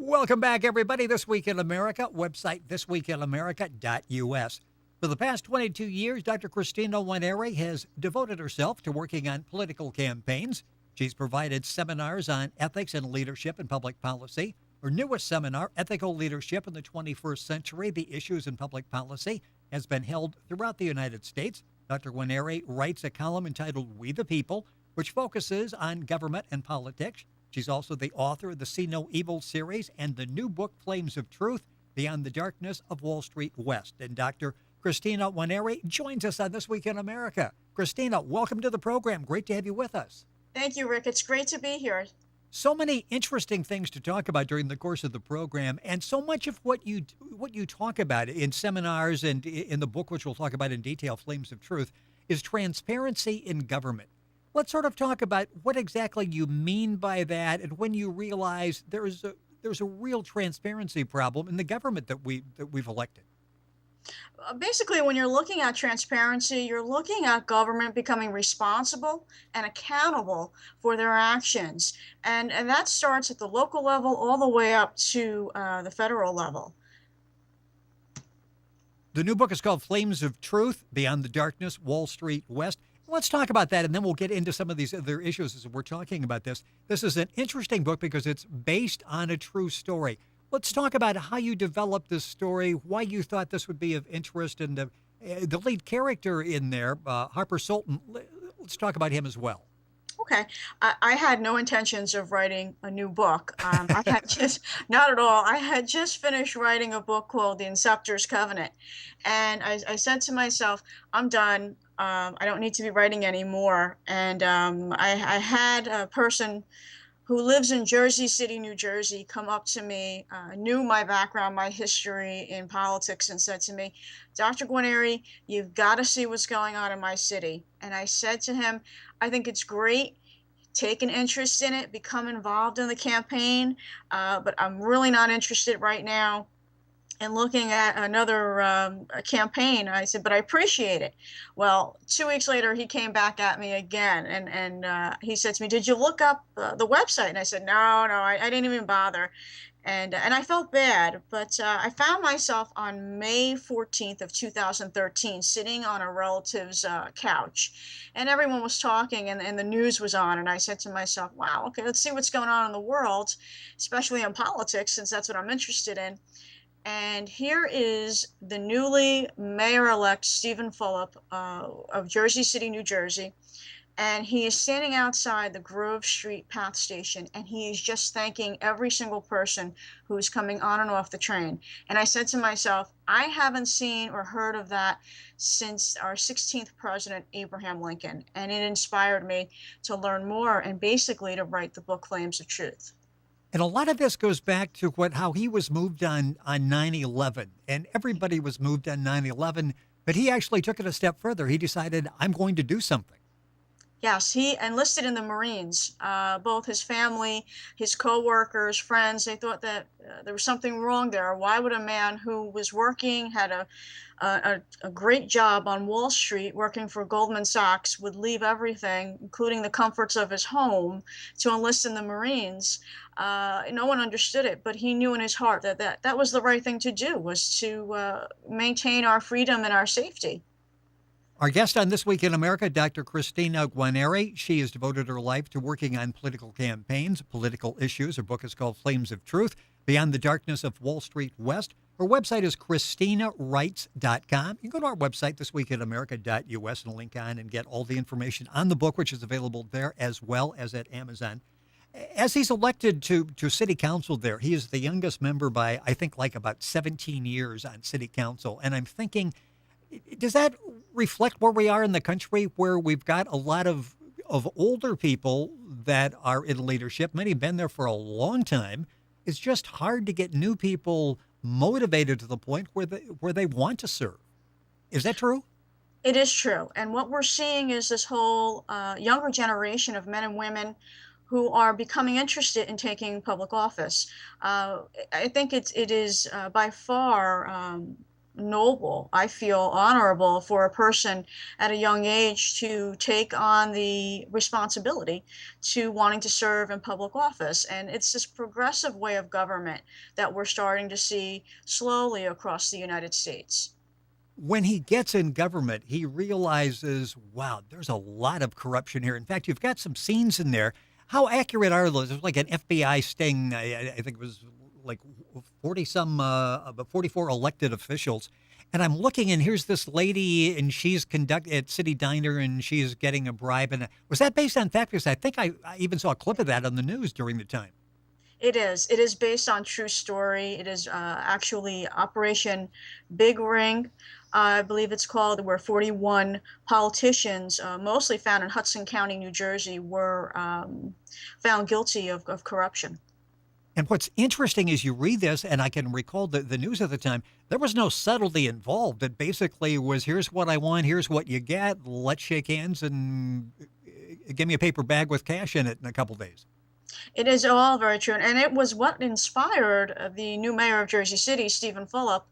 Welcome back, everybody. This Week in America, website thisweekinamerica.us. For the past 22 years, Dr. Cristina Guarneri has devoted herself to working on political campaigns. She's provided seminars on ethics and leadership in public policy. Her newest seminar, Ethical Leadership in the 21st Century, The Issues in Public Policy, has been held throughout the United States. Dr. Guarneri writes a column entitled We the People, which focuses on government and politics. She's also the author of the See No Evil series and the new book, Flames of Truth, Beyond the Darkness of Wall Street West. And Dr. Cristina Guarneri joins us on This Week in America. Cristina, welcome to the program. Great to have you with us. Thank you, Rick. It's great to be here. So many interesting things to talk about during the course of the program, and so much of what you talk about in seminars and in the book, which we'll talk about in detail, Flames of Truth, is transparency in government. Let's sort of talk about what exactly you mean by that, and when you realize there's a real transparency problem in the government that we've elected. Basically, when you're looking at transparency, you're looking at government becoming responsible and accountable for their actions. And that starts at the local level all the way up to the federal level. The new book is called Flames of Truth, Beyond the Darkness, Wall Street West. Let's talk about that, and then we'll get into some of these other issues as we're talking about this. This is an interesting book because it's based on a true story. Let's talk about how you developed this story, why you thought this would be of interest, and the lead character in there, Harper Sultan. Let's talk about him as well. Okay. I had no intentions of writing a new book. Not at all. I had just finished writing a book called The Inceptor's Covenant. And I said to myself, I'm done. I don't need to be writing anymore. And I had a person who lives in Jersey City, New Jersey, come up to me, knew my background, my history in politics, and said to me, Dr. Guarneri, you've got to see what's going on in my city. And I said to him, I think it's great. Take an interest in it, become involved in the campaign, but I'm really not interested right now in looking at another campaign. I said, but I appreciate it. Well, 2 weeks later, he came back at me again, and he said to me, did you look up the website? And I said, no, I didn't even bother. And I felt bad, but I found myself on May 14th of 2013 sitting on a relative's couch, and everyone was talking, and the news was on, and I said to myself, wow, okay, let's see what's going on in the world, especially in politics, since that's what I'm interested in. And here is the newly mayor-elect Stephen Fulop of Jersey City, New Jersey. And he is standing outside the Grove Street Path Station, and he is just thanking every single person who is coming on and off the train. And I said to myself, I haven't seen or heard of that since our 16th president, Abraham Lincoln. And it inspired me to learn more and basically to write the book, Flames of Truth. And a lot of this goes back to how he was moved on 9/11, and everybody was moved on 9/11, but he actually took it a step further. He decided, I'm going to do something. Yes, he enlisted in the Marines. Both his family, his co-workers, friends, they thought that there was something wrong there. Why would a man who was working, had a great job on Wall Street, working for Goldman Sachs, would leave everything, including the comforts of his home, to enlist in the Marines? No one understood it, but he knew in his heart that was the right thing to do, was to maintain our freedom and our safety. Our guest on This Week in America, Dr. Cristina Guarneri. She has devoted her life to working on political campaigns, political issues. Her book is called Flames of Truth, Beyond the Darkness of Wall Street West. Her website is CristinaWrites.com. You can go to our website, thisweekinamerica.us, and link on and get all the information on the book, which is available there as well as at Amazon. As he's elected to city council there, he is the youngest member by, I think, like about 17 years on city council. And I'm thinking, does that reflect where we are in the country, where we've got a lot of older people that are in leadership? Many have been there for a long time. It's just hard to get new people motivated to the point where they want to serve. Is that true? It is true. And what we're seeing is this whole younger generation of men and women who are becoming interested in taking public office. I think it is by far noble, I feel honorable for a person at a young age to take on the responsibility to wanting to serve in public office. And it's this progressive way of government that we're starting to see slowly across the United States. When he gets in government, he realizes, wow, there's a lot of corruption here. In fact, you've got some scenes in there. How accurate are those? There's like an FBI sting. I think it was like 40 some, about 44 elected officials. And I'm looking, and here's this lady, and she's conduct at City Diner, and she's getting a bribe. And was that based on fact? Because I think I even saw a clip of that on the news during the time. It is. It is based on true story. It is actually Operation Big Ring, I believe it's called, where 41 politicians, mostly found in Hudson County, New Jersey, were found guilty of corruption. And what's interesting is you read this, and I can recall the news at the time, there was no subtlety involved. It basically was, here's what I want, here's what you get, let's shake hands and give me a paper bag with cash in it in a couple days. It is all very true, and it was what inspired the new mayor of Jersey City, Stephen Fulop,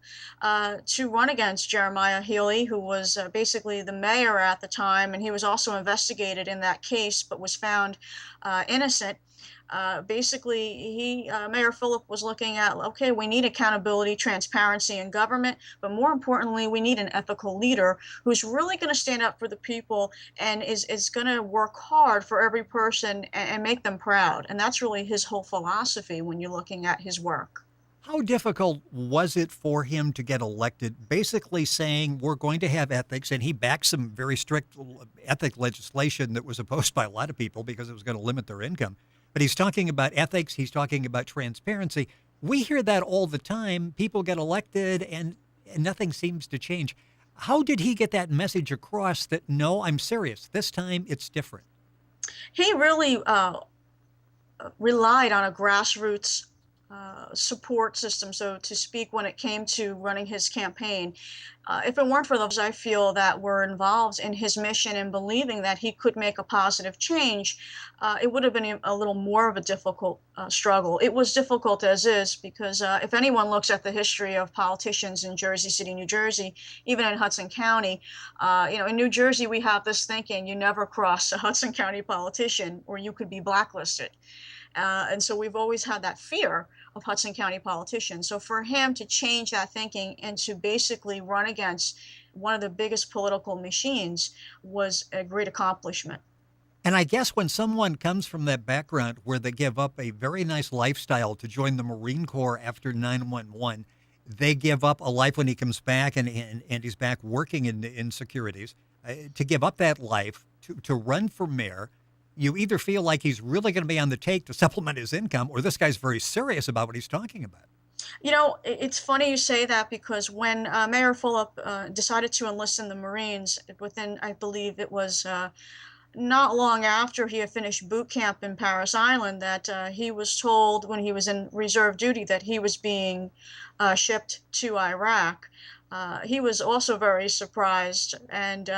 to run against Jeremiah Healy, who was basically the mayor at the time, and he was also investigated in that case, but was found innocent. Basically, Mayor Fulop was looking at, okay, we need accountability, transparency in government, but more importantly, we need an ethical leader who's really going to stand up for the people and is going to work hard for every person and make them proud. And that's really his whole philosophy when you're looking at his work. How difficult was it for him to get elected, basically saying we're going to have ethics, and he backed some very strict ethic legislation that was opposed by a lot of people because it was going to limit their income. But he's talking about ethics. He's talking about transparency. We hear that all the time. People get elected and nothing seems to change. How did he get that message across that, no, I'm serious. This time it's different? He really relied on a grassroots support system, so to speak, when it came to running his campaign. If it weren't for those, I feel, that were involved in his mission and believing that he could make a positive change, it would have been a little more of a difficult struggle. It was difficult as is because if anyone looks at the history of politicians in Jersey City, New Jersey, even in Hudson County, in New Jersey, we have this thinking, you never cross a Hudson County politician or you could be blacklisted. And so we've always had that fear of Hudson County politicians. So for him to change that thinking and to basically run against one of the biggest political machines was a great accomplishment. And I guess when someone comes from that background where they give up a very nice lifestyle to join the Marine Corps after 9/11, they give up a life when he comes back and he's back working in securities, to give up that life to run for mayor. You either feel like he's really going to be on the take to supplement his income, or this guy's very serious about what he's talking about. It's funny you say that because when Mayor Fulop decided to enlist in the Marines, within, I believe it was not long after he had finished boot camp in Paris Island, that he was told when he was in reserve duty that he was being shipped to Iraq. He was also very surprised, and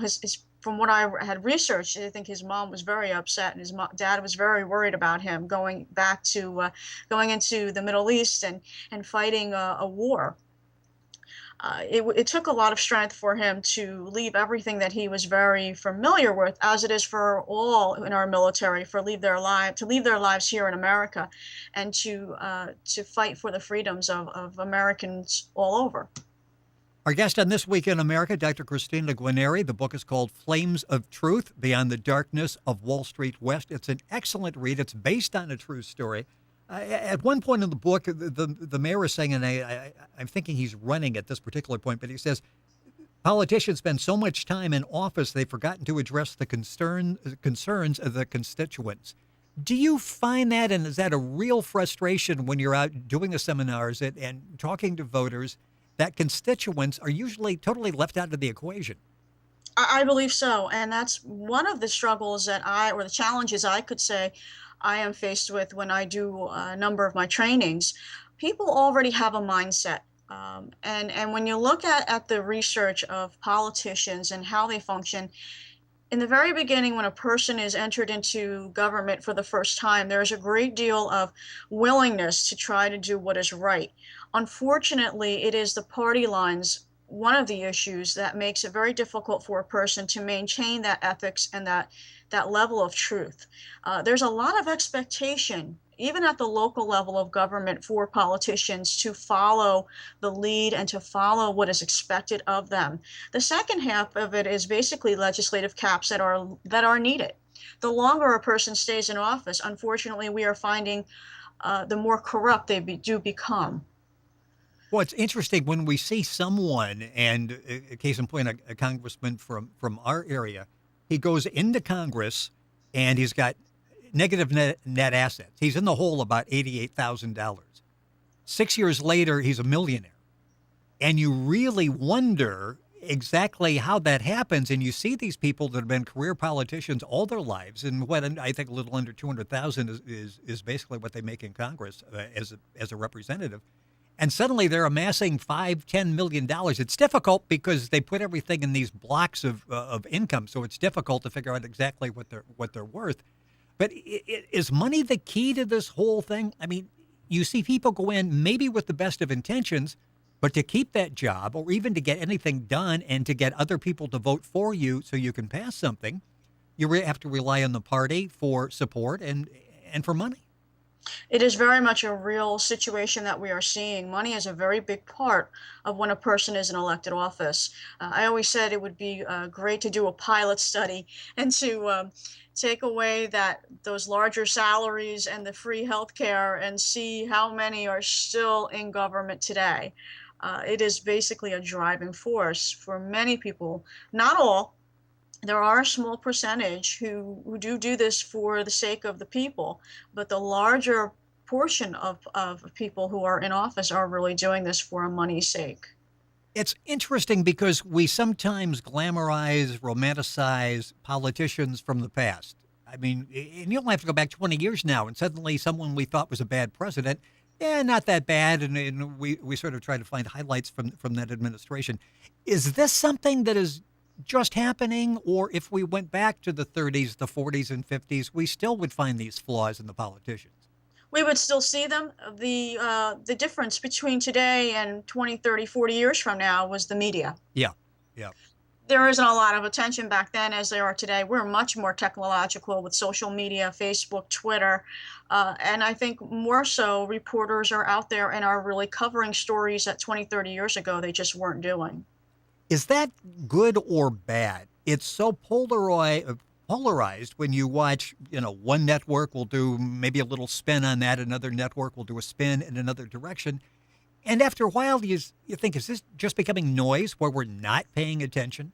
his from what I had researched, I think his mom was very upset, and his dad was very worried about him going back to going into the Middle East and fighting a war. It took a lot of strength for him to leave everything that he was very familiar with, as it is for all in our military, to leave their lives here in America, and to fight for the freedoms of Americans all over. Our guest on This Week in America, Dr. Cristina Guarneri. The book is called Flames of Truth, Beyond the Darkness of Wall Street West. It's an excellent read. It's based on a true story. At one point in the book, the mayor is saying, and I'm thinking he's running at this particular point, but he says, politicians spend so much time in office, they've forgotten to address the concerns of the constituents. Do you find that, and is that a real frustration when you're out doing the seminars and talking to voters, that constituents are usually totally left out of the equation? I believe so. And that's one of the struggles or the challenges I could say I am faced with when I do a number of my trainings. People already have a mindset. And when you look at the research of politicians and how they function, In the very beginning, when a person is entered into government for the first time, there's a great deal of willingness to try to do what is right. Unfortunately, it is the party lines, one of the issues that makes it very difficult for a person to maintain that ethics and that level of truth. There's a lot of expectation, even at the local level of government, for politicians to follow the lead and to follow what is expected of them. The second half of it is basically legislative caps that are needed. The longer a person stays in office, unfortunately, we are finding the more corrupt do become. Well, it's interesting when we see someone, and a case in point, a congressman from our area, he goes into Congress and he's got negative net assets. He's in the hole about $88,000. 6 years later, he's a millionaire. And you really wonder exactly how that happens. And you see these people that have been career politicians all their lives, and what I think a little under 200,000 is basically what they make in Congress as a representative. And suddenly they're amassing $5-10 million. It's difficult because they put everything in these blocks of income, so it's difficult to figure out exactly what they're worth. But is money the key to this whole thing? I mean, you see people go in maybe with the best of intentions, but to keep that job or even to get anything done and to get other people to vote for you so you can pass something, you have to rely on the party for support and for money. It is very much a real situation that we are seeing. Money is a very big part of when a person is in elected office. I always said it would be great to do a pilot study and to take away those larger salaries and the free health care and see how many are still in government today. It is basically a driving force for many people, not all. There are a small percentage who do this for the sake of the people, but the larger portion of people who are in office are really doing this for money's sake. It's interesting because we sometimes glamorize, romanticize politicians from the past. I mean, and you only have to go back 20 years now, and suddenly someone we thought was a bad president, not that bad, and we sort of try to find highlights from that administration. Is this something that is just happening, or if we went back to the 30s, the 40s, and 50s, we still would find these flaws in the politicians? We would still see them. The difference between today and 20, 30, 40 years from now was the media. Yeah, yeah. There isn't a lot of attention back then as there are today. We're much more technological with social media, Facebook, Twitter, and I think more so reporters are out there and are really covering stories that 20, 30 years ago they just weren't doing. Is that good or bad? It's so polarized when you watch, one network will do maybe a little spin on that, another network will do a spin in another direction. And after a while, you think, is this just becoming noise where we're not paying attention?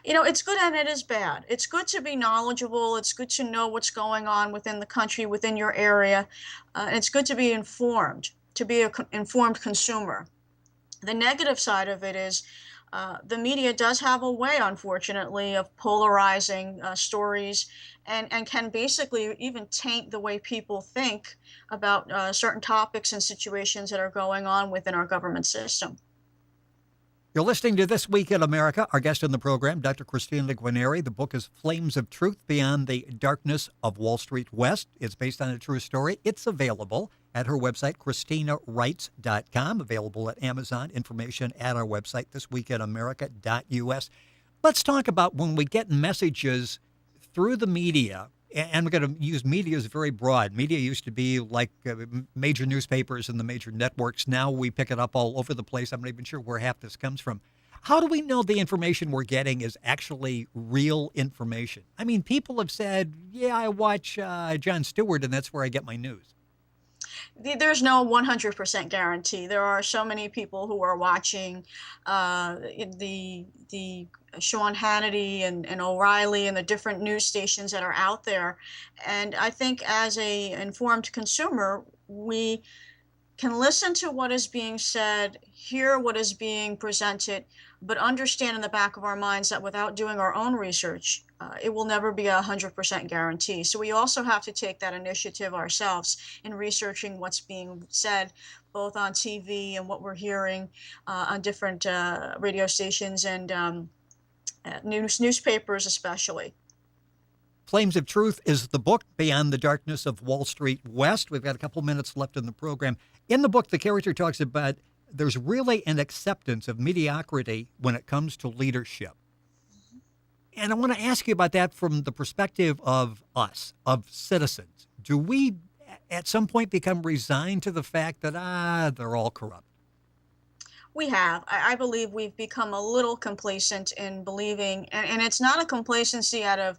It's good and it is bad. It's good to be knowledgeable. It's good to know what's going on within the country, within your area. And it's good to be informed, to be an informed consumer. The negative side of it is the media does have a way, unfortunately, of polarizing stories and can basically even taint the way people think about certain topics and situations that are going on within our government system. You're listening to This Week in America. Our guest in the program, Dr. Cristina Guarneri. The book is Flames of Truth Beyond the Darkness of Wall Street West. It's based on a true story. It's available at her website, CristinaWrites.com, available at Amazon. Information at our website, thisweekinamerica.us. Let's talk about when we get messages through the media, and we're going to use media as very broad. Media used to be like major newspapers and the major networks. Now we pick it up all over the place. I'm not even sure where half this comes from. How do we know the information we're getting is actually real information? I mean, people have said, yeah, I watch Jon Stewart, and that's where I get my news. There's no 100% guarantee. There are so many people who are watching the Sean Hannity and O'Reilly and the different news stations that are out there. And I think as a informed consumer, we can listen to what is being said, hear what is being presented, but understand in the back of our minds that without doing our own research, it will never be 100% guarantee. So we also have to take that initiative ourselves in researching what's being said, both on TV and what we're hearing on different radio stations and newspapers especially. Flames of Truth is the book Beyond the Darkness of Wall Street West. We've got a couple minutes left in the program. In the book, the character talks about there's really an acceptance of mediocrity when it comes to leadership. And I want to ask you about that from the perspective of us, of citizens. Do we at some point become resigned to the fact that, they're all corrupt? We have. I believe we've become a little complacent in believing, and it's not a complacency out of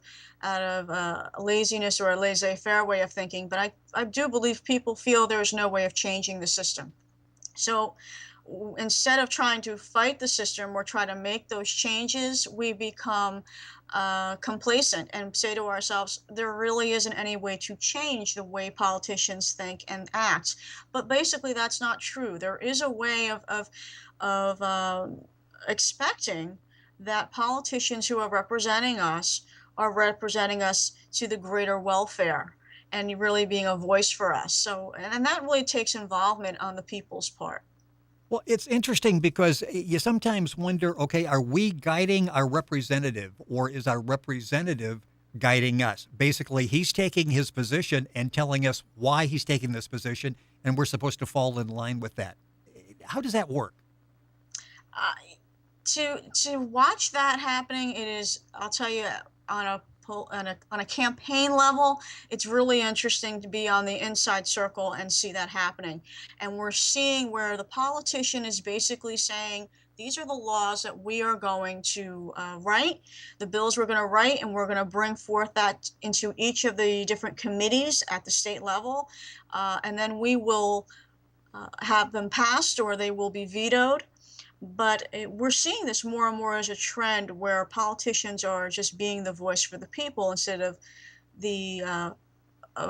laziness or a laissez-faire way of thinking, but I do believe people feel there's no way of changing the system. So instead of trying to fight the system or try to make those changes, we become complacent and say to ourselves, there really isn't any way to change the way politicians think and act. But basically, that's not true. There is a way of expecting that politicians who are representing us to the greater welfare and really being a voice for us. So, and that really takes involvement on the people's part. Well, it's interesting because you sometimes wonder, okay, are we guiding our representative or is our representative guiding us? Basically, he's taking his position and telling us why he's taking this position, and we're supposed to fall in line with that. How does that work? To watch that happening, it is, I'll tell you, on a campaign level, it's really interesting to be on the inside circle and see that happening. And we're seeing where the politician is basically saying, these are the laws that we are going to write, the bills we're going to write, and we're going to bring forth that into each of the different committees at the state level. And then we will have them passed or they will be vetoed. But we're seeing this more and more as a trend where politicians are just being the voice for the people instead of the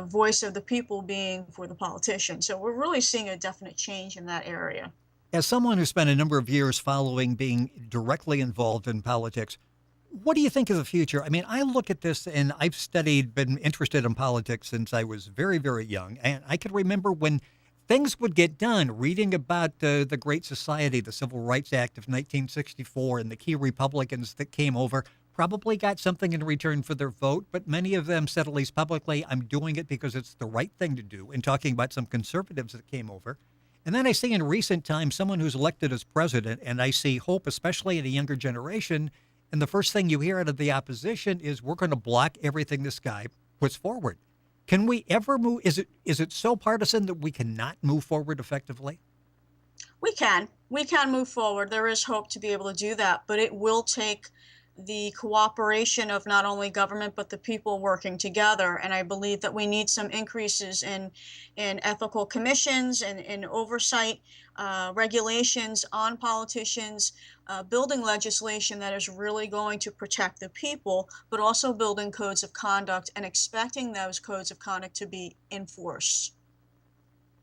voice of the people being for the politician. So we're really seeing a definite change in that area. As someone who spent a number of years following being directly involved in politics, what do you think of the future? I mean, I look at this and I've been interested in politics since I was very, very young. And I can remember when things would get done, reading about the Great Society, the Civil Rights Act of 1964, and the key Republicans that came over probably got something in return for their vote, but many of them said, at least publicly, I'm doing it because it's the right thing to do, and talking about some conservatives that came over. And then I see in recent times someone who's elected as president, and I see hope, especially in a younger generation, and the first thing you hear out of the opposition is we're going to block everything this guy puts forward. Can we ever move? Is it so partisan that we cannot move forward effectively? We can. We can move forward. There is hope to be able to do that, but it will take the cooperation of not only government but the people working together. And I believe that we need some increases in ethical commissions and in oversight regulations on politicians, building legislation that is really going to protect the people, but also building codes of conduct and expecting those codes of conduct to be enforced.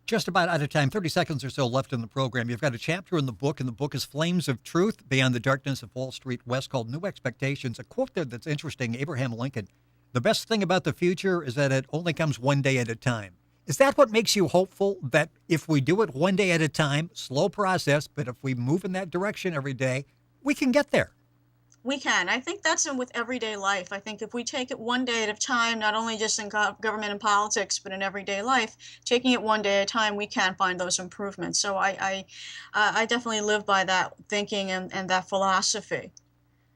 Just about out of time, 30 seconds or so left in the program. You've got a chapter in the book, and the book is Flames of Truth, Beyond the Darkness of Wall Street West, called New Expectations. A quote there that's interesting, Abraham Lincoln, the best thing about the future is that it only comes one day at a time. Is that what makes you hopeful, that if we do it one day at a time, slow process, but if we move in that direction every day, we can get there? We can. I think that's in with everyday life. I think if we take it one day at a time, not only just in government and politics, but in everyday life, taking it one day at a time, we can find those improvements. So I definitely live by that thinking and that philosophy.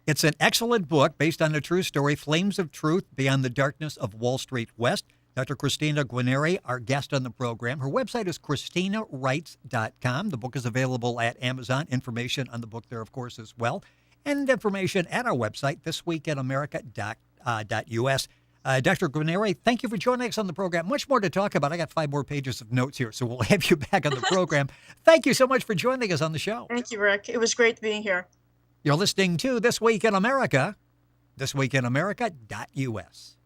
It's an excellent book based on a true story, Flames of Truth, Beyond the Darkness of Wall Street West. Dr. Cristina Guarneri, our guest on the program. Her website is CristinaWrites.com. The book is available at Amazon. Information on the book there, of course, as well. And information at our website, thisweekinamerica.us. Dr. Guarneri, thank you for joining us on the program. Much more to talk about. I got 5 more pages of notes here, so we'll have you back on the program. Thank you so much for joining us on the show. Thank you, Rick. It was great being here. You're listening to This Week in America, thisweekinamerica.us.